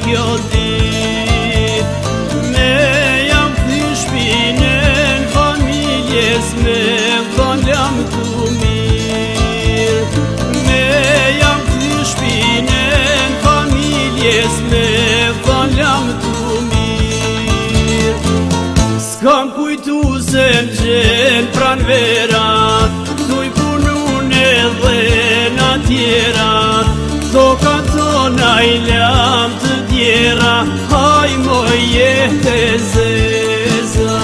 kjo dit. Me jam thy shpinën familjes me thonë jam tu mirë. Me jam thy shpinën familjes me thonë jam tu mirë. S'kam kujtu se m'gjen pran vera, tuj punun edhe na tjera. Toka tona I lam të djera, haj moj jetë e zeza.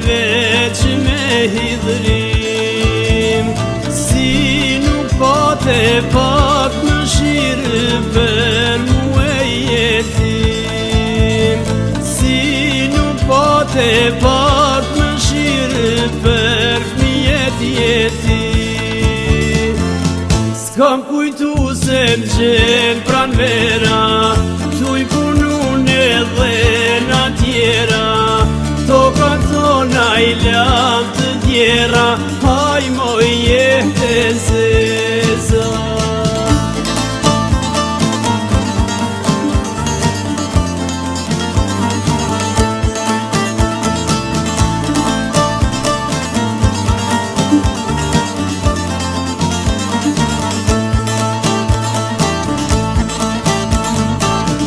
Veç me hidrim, si nuk pate pak më shirë për mu e jetim. Si nuk pate pak më shirë për fmijet jetim. S'kam kujtu se m'gjen pran vera, tuj punun edhe na tjera. Toka tona I lam të djera, haj moj jetë e zeza.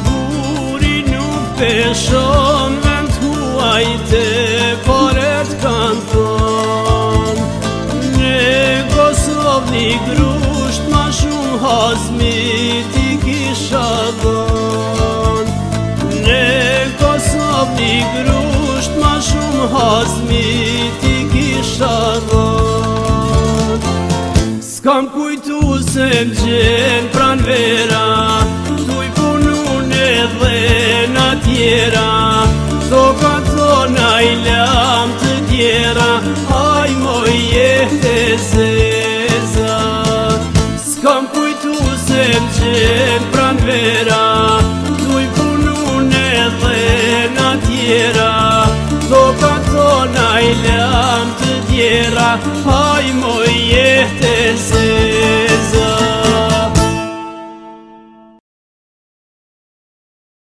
Buri nuk peshon te paret kanë thonë, në Kosovë një grusht ma shumë hazmit I kisha dhënë. Në Kosovë një grusht ma shumë hazmit I kisha dhënë. S'kam kujtu se m'gjen pran vera, tuj punun edhe na tjera. Toka tona I lam të djera, haj moj jetë e zeza. S'kam kujtu se m'gjen pran vera, tuj punun edhe na tjera. Toka tona I lam të djera, haj moj jetë e zeza.